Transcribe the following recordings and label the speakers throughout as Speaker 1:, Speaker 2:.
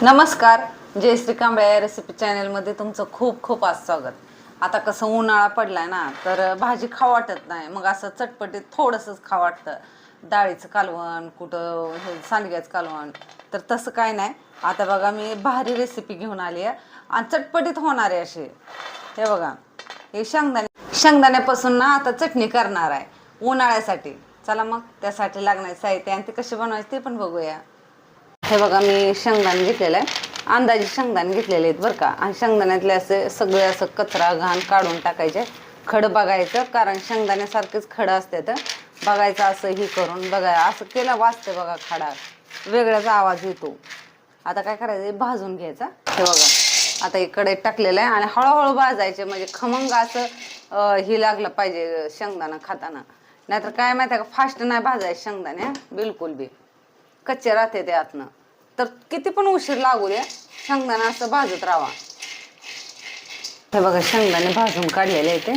Speaker 1: नमस्कार, जयश्री कांबळे रेसिपी चॅनलमध्ये तुमचं खूप खूप आज स्वागत. आता कसं उन्हाळा पडलाय ना, तर भाजी खाऊ वाटत नाही, मग असं चटपटीत थोडंसंच खाऊ वाटतं. डाळीचं कालवण, कुठं हे सांडग्याचं कालवण, तर तसं काय नाही. आता बघा मी भारी रेसिपी घेऊन आली आहे आणि चटपटीत होणार आहे अशी. हे बघा, हे शेंगदाण्यापासून ना आता चटणी करणार आहे उन्हाळ्यासाठी. चला मग त्यासाठी लागणारे साहित्य आणि ते कशी बनवायचे ते पण बघूया. हे बघा मी शेंगदाणे घेतलेलं आहे, अंदाजे शेंगदाणे घेतलेले आहेत बरं का. आणि शेंगदाण्यातले असे सगळे असं कचरा घाण काढून टाकायचे. खडं बघायचं, कारण शेंगदाण्यासारखेच खडं असते तर बघायचं. असं ही करून बघा, असं केलं वाजते बघा, खडा वेगळाच आवाज येतो. आता काय करायचं, भाजून घ्यायचा. हे बघा आता इकडे टाकलेलं आहे आणि हळूहळू भाजायचे, म्हणजे खमंग असं ही लागलं पाहिजे शेंगदाणा खाताना. नाहीतर काय माहिती आहे का, फास्ट नाही भाजायचे शेंगदाणे बिलकुल बी, कच्चे राहते ते आतनं. तर किती पण उशीर लागू द्या, शेंगदाणा असं भाजत राहा. हे बघा शेंगदाणे भाजून काढलेले आहे, ते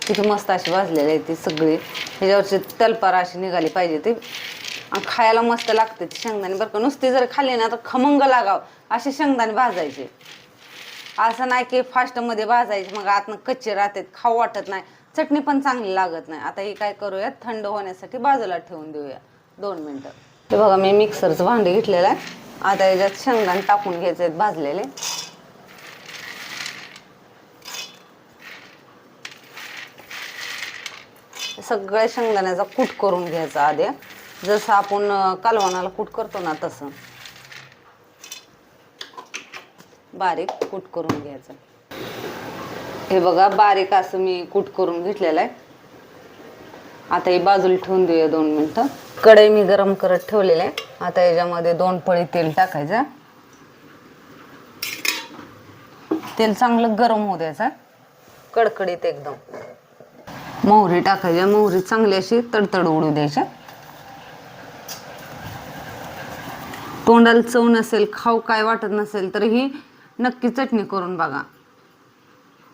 Speaker 1: किती मस्त अशी भाजलेले आहे ती सगळी. ह्याच्यावरची तलपार अशी निघाली पाहिजे ती, आणि खायला मस्त लागते ती शेंगदाणे बरं का. नुसती जर खाल्ली ना तर खमंग लागावं असे शेंगदाणे भाजायचे. असं नाही की फास्टमध्ये भाजायचे मग आतनं कच्चे राहतात, खाऊ वाटत नाही, चटणी पण चांगली लागत नाही. आता हे काय करूया, थंड होण्यासाठी बाजूला ठेवून देऊया 2 मिनटं. हे बघा मी मिक्सरचं भांडे घेतलेलं आहे. आता याच्यात शेंगदाणे टाकून घ्यायचे आहेत भाजलेले. सगळ्या शेंगदाण्याचा कूट करून घ्यायचा आधी, जसं आपण कालवणाला कूट करतो ना तसं बारीक कूट करून घ्यायचं. हे बघा बारीक असं मी कूट करून घेतलेलं आहे. आता ही बाजूला ठेवून देऊया 2 मिनटं. कढई मी गरम करत ठेवलेलं आहे. आता याच्यामध्ये 2 पळी तेल टाकायचं. तेल चांगलं गरम होऊ द्यायचं, कडकडीत एकदम. मोहरी टाकायची, मोहरी चांगली अशी तडतड उडू द्यायची. तोंडाला चव नसेल, खाऊ काय वाटत नसेल तर ही नक्की चटणी करून बघा.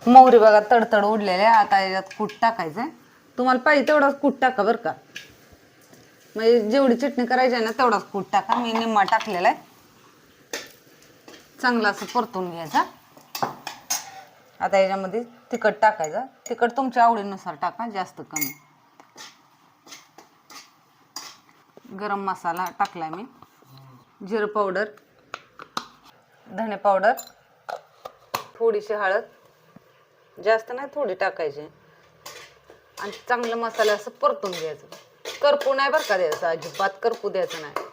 Speaker 1: मोहरी बघा तडतड उडलेले. आता याच्यात कूट टाकायचं. तुम्हाला पाहिजे तेवढाच कूट टाका बरं का, म्हणजे जेवढी चटणी करायची आहे ना तेवढाच कूट टाका. मी निम्मा टाकलेला आहे. चांगलं असं परतून घ्यायचा. आता याच्यामध्ये तिखट टाकायचं. तिखट तुमच्या आवडीनुसार टाका, जास्त कमी. गरम मसाला टाकलाय मी, जिरं पावडर, धणे पावडर, थोडीशी हळद, जास्त नाही थोडी टाकायची. आणि चांगलं मसाला असं परतून घ्यायचं. करपू नाही बरं का द्यायचं, अजिबात करपू द्यायचं नाही.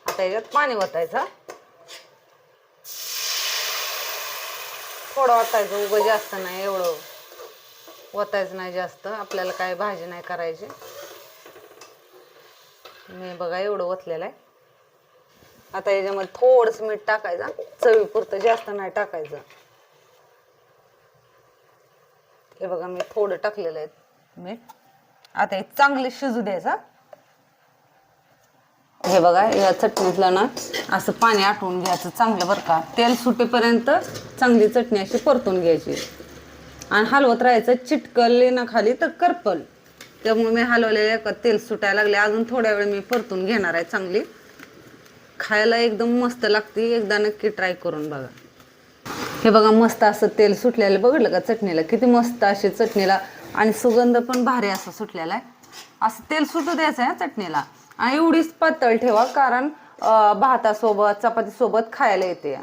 Speaker 1: आता याच्यात पाणी ओतायचं, थोडं ओतायचं, उभं जास्त नाही, एवढं ओतायचं नाही जास्त. आपल्याला काय भाजी नाही करायची. मी बघा एवढं ओतलेलं आहे. आता याच्यामध्ये थोडंसं मीठ टाकायचं, चवीपुरतं, जास्त नाही टाकायचं. हे बघा मी थोडं टाकलेलं आहे मीठ. आता हे चांगले शिजू द्यायचं. हे बघा या चटणीतलं ना असं पाणी आटवून घ्यायचं चांगलं बरं का. तेल सुटेपर्यंत चांगली चटणी अशी परतून घ्यायची आणि हलवत राहायचं. चिटकली ना खाली तर करपल, त्यामुळे मी हलवलेले का तेल सुटायला लागले. अजून थोड्या वेळ मी परतून घेणार आहे चांगली. खायला एकदम मस्त लागते, एकदा नक्की ट्राय करून बघा. हे बघा मस्त असं तेल सुटलेलं बघितलं का चटणीला, किती मस्त अशी चटणीला, आणि सुगंध पण भारी असं सुटलेला आहे. असं तेल सुटू द्यायचं आहे चटणीला. आणि एवढीच पातळ ठेवा, कारण भातासोबत चपातीसोबत खायला येते.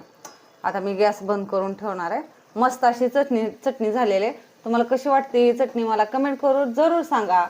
Speaker 1: आता मी गॅस बंद करून ठेवणार आहे. मस्त अशी चटणी झालेली आहे. तुम्हाला कशी वाटते ही चटणी मला कमेंट करून जरूर सांगा.